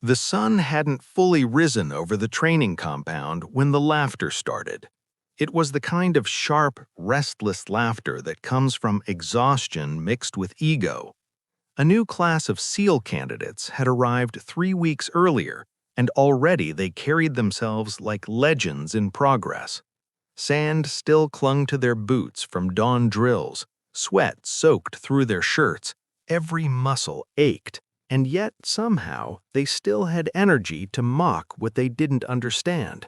The sun hadn't fully risen over the training compound when the laughter started. It was the kind of sharp, restless laughter that comes from exhaustion mixed with ego. A new class of SEAL candidates had arrived 3 weeks earlier, and already they carried themselves like legends in progress. Sand still clung to their boots from dawn drills, sweat soaked through their shirts, every muscle ached, and yet somehow they still had energy to mock what they didn't understand.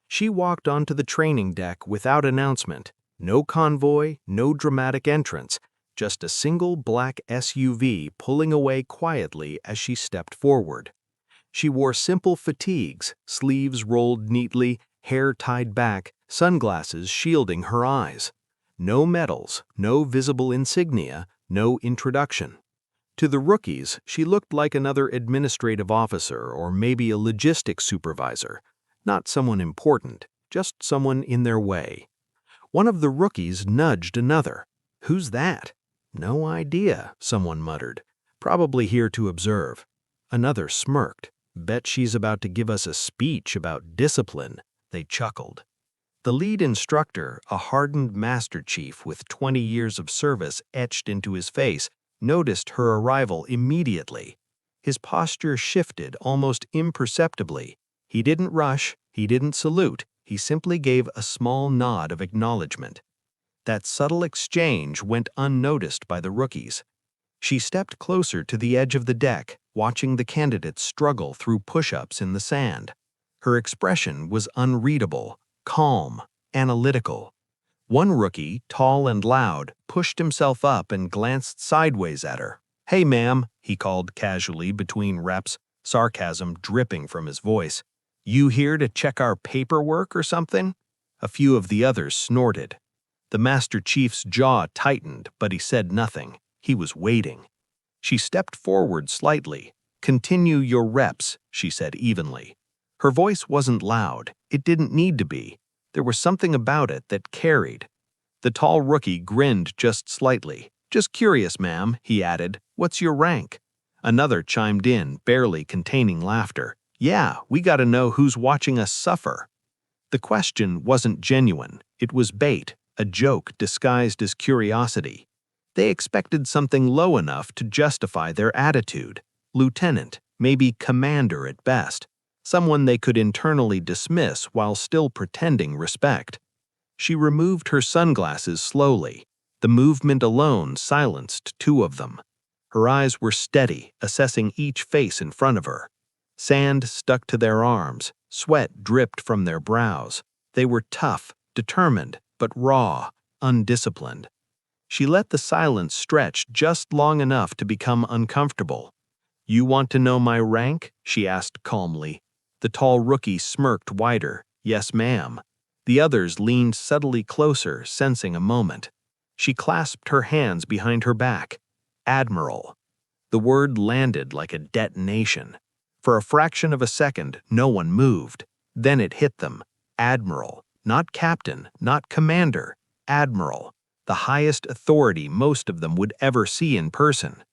She walked onto the training deck without announcement, no convoy, no dramatic entrance, just a single black SUV pulling away quietly as she stepped forward. She wore simple fatigues, sleeves rolled neatly, hair tied back, sunglasses shielding her eyes. No medals, no visible insignia, no introduction. To the rookies, she looked like another administrative officer or maybe a logistics supervisor. Not someone important, just someone in their way. One of the rookies nudged another. "Who's that?" "No idea," someone muttered. "Probably here to observe." Another smirked. "Bet she's about to give us a speech about discipline." They chuckled. The lead instructor, a hardened master chief with 20 years of service etched into his face, noticed her arrival immediately. His posture shifted almost imperceptibly. He didn't rush, he didn't salute, he simply gave a small nod of acknowledgement. That subtle exchange went unnoticed by the rookies. She stepped closer to the edge of the deck, watching the candidates struggle through push-ups in the sand. Her expression was unreadable, calm, analytical. One rookie, tall and loud, pushed himself up and glanced sideways at her. "Hey, ma'am," he called casually between reps, sarcasm dripping from his voice. "You here to check our paperwork or something?" A few of the others snorted. The Master Chief's jaw tightened, but he said nothing. He was waiting. She stepped forward slightly. "Continue your reps," she said evenly. Her voice wasn't loud. It didn't need to be. There was something about it that carried. The tall rookie grinned just slightly. "Just curious, ma'am," he added. "What's your rank?" Another chimed in, barely containing laughter. "Yeah, we gotta know who's watching us suffer." The question wasn't genuine. It was bait, a joke disguised as curiosity. They expected something low enough to justify their attitude. Lieutenant, maybe commander at best. Someone they could internally dismiss while still pretending respect. She removed her sunglasses slowly. The movement alone silenced two of them. Her eyes were steady, assessing each face in front of her. Sand stuck to their arms, sweat dripped from their brows. They were tough, determined, but raw, undisciplined. She let the silence stretch just long enough to become uncomfortable. "You want to know my rank?" she asked calmly. The tall rookie smirked wider. "Yes, ma'am." The others leaned subtly closer, sensing a moment. She clasped her hands behind her back. "Admiral." The word landed like a detonation. For a fraction of a second, no one moved. Then it hit them. Admiral. Not captain, not commander. Admiral. The highest authority most of them would ever see in person.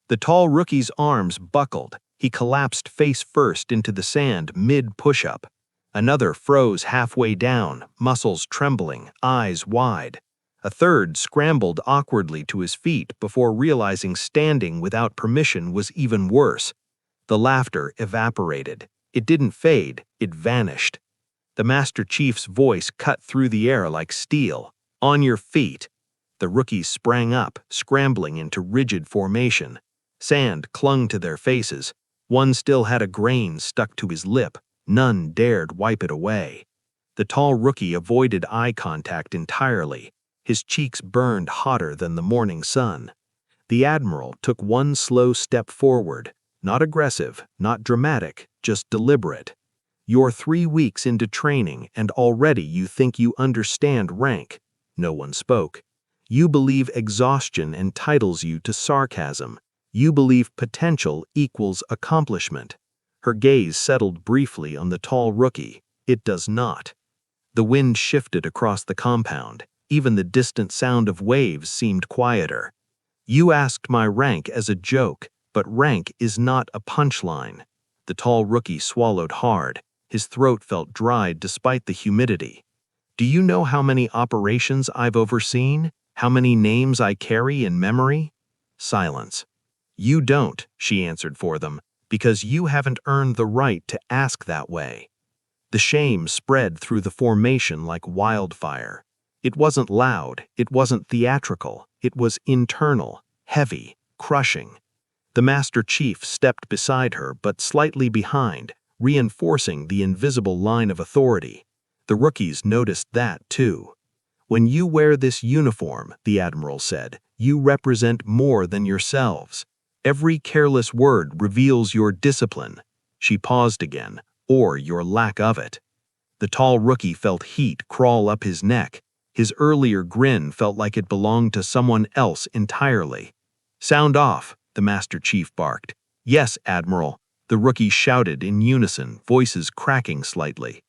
The tall rookie's arms buckled. He collapsed face first into the sand mid-push-up. Another froze halfway down, muscles trembling, eyes wide. A third scrambled awkwardly to his feet before realizing standing without permission was even worse. The laughter evaporated. It didn't fade, it vanished. The Master Chief's voice cut through the air like steel. "On your feet." The rookies sprang up, scrambling into rigid formation. Sand clung to their faces. One still had a grain stuck to his lip. None dared wipe it away. The tall rookie avoided eye contact entirely. His cheeks burned hotter than the morning sun. The Admiral took one slow step forward. Not aggressive, not dramatic, just deliberate. "You're 3 weeks into training, and already you think you understand rank." No one spoke. "You believe exhaustion entitles you to sarcasm. You believe potential equals accomplishment." Her gaze settled briefly on the tall rookie. It does not. The wind shifted across the compound. Even the distant sound of waves seemed quieter. "You asked my rank as a joke, but rank is not a punchline." The tall rookie swallowed hard. His throat felt dried despite the humidity. Do you know how many operations I've overseen? How many names I carry in memory? Silence. You don't, she answered for them, because you haven't earned the right to ask that way. The shame spread through the formation like wildfire. It wasn't loud, it wasn't theatrical, it was internal, heavy, crushing. The Master Chief stepped beside her but slightly behind, reinforcing the invisible line of authority. The rookies noticed that too. When you wear this uniform, the Admiral said, you represent more than yourselves. Every careless word reveals your discipline. She paused again, or your lack of it. The tall rookie felt heat crawl up his neck. His earlier grin felt like it belonged to someone else entirely. Sound off, the Master Chief barked. Yes, Admiral, the rookie shouted in unison, voices cracking slightly.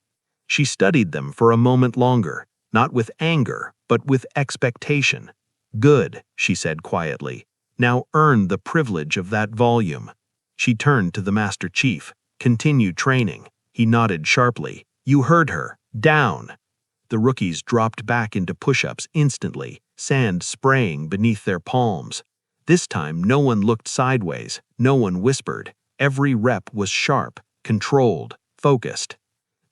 She studied them for a moment longer, not with anger, but with expectation. Good, she said quietly. Now earn the privilege of that volume. She turned to the Master Chief. Continue training. He nodded sharply. You heard her. Down. The rookies dropped back into push-ups instantly, sand spraying beneath their palms. This time no one looked sideways, no one whispered. Every rep was sharp, controlled, focused.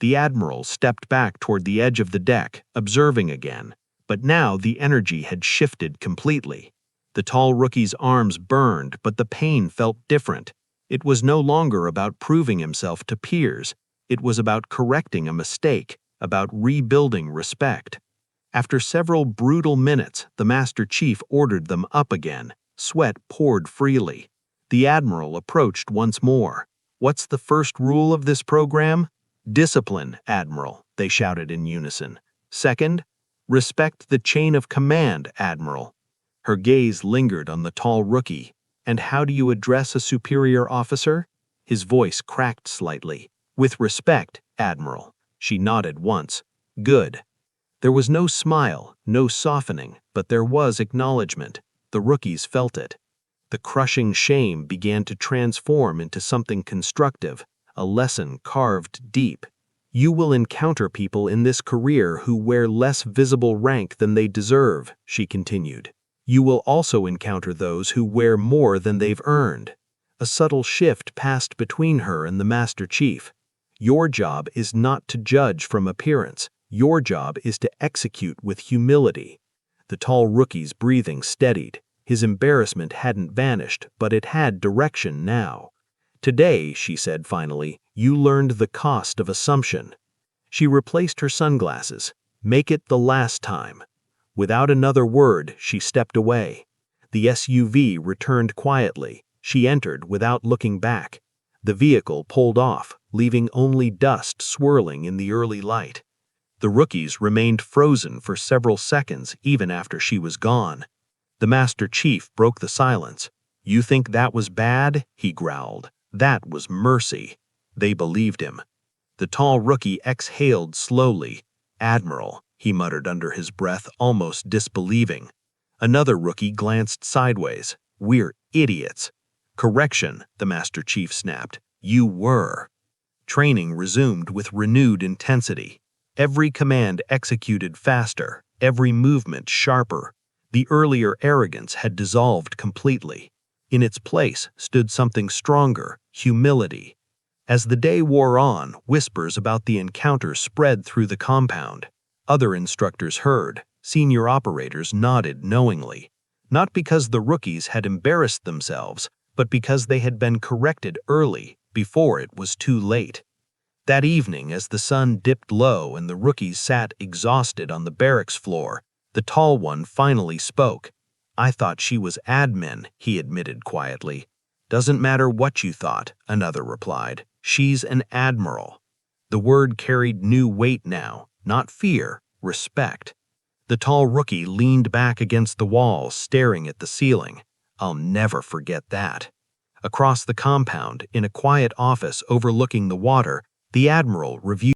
The Admiral stepped back toward the edge of the deck, observing again, but now the energy had shifted completely. The tall rookie's arms burned, but the pain felt different. It was no longer about proving himself to peers. It was about correcting a mistake, about rebuilding respect. After several brutal minutes, the Master Chief ordered them up again. Sweat poured freely. The Admiral approached once more. What's the first rule of this program? Discipline, Admiral, they shouted in unison. Second, respect the chain of command, Admiral. Her gaze lingered on the tall rookie. And how do you address a superior officer? His voice cracked slightly. With respect, Admiral. She nodded once. Good. There was no smile, no softening, but there was acknowledgement. The rookies felt it. The crushing shame began to transform into something constructive, a lesson carved deep. You will encounter people in this career who wear less visible rank than they deserve, she continued. You will also encounter those who wear more than they've earned. A subtle shift passed between her and the Master Chief. Your job is not to judge from appearance. Your job is to execute with humility. The tall rookie's breathing steadied. His embarrassment hadn't vanished, but it had direction now. Today, she said finally, you learned the cost of assumption. She replaced her sunglasses. Make it the last time. Without another word, she stepped away. The SUV returned quietly. She entered without looking back. The vehicle pulled off, leaving only dust swirling in the early light. The rookies remained frozen for several seconds even after she was gone. The Master Chief broke the silence. You think that was bad? He growled. That was mercy. They believed him. The tall rookie exhaled slowly. Admiral, he muttered under his breath, almost disbelieving. Another rookie glanced sideways. We're idiots. Correction, the Master Chief snapped. You were. Training resumed with renewed intensity. Every command executed faster, every movement sharper. The earlier arrogance had dissolved completely. In its place stood something stronger, humility. As the day wore on, whispers about the encounter spread through the compound. Other instructors heard. Senior operators nodded knowingly. Not because the rookies had embarrassed themselves, but because they had been corrected early, before it was too late. That evening, as the sun dipped low and the rookies sat exhausted on the barracks floor, the tall one finally spoke. I thought she was admin, he admitted quietly. Doesn't matter what you thought, another replied. She's an admiral. The word carried new weight now, not fear, respect. The tall rookie leaned back against the wall, staring at the ceiling. I'll never forget that. Across the compound, in a quiet office overlooking the water, the Admiral reviewed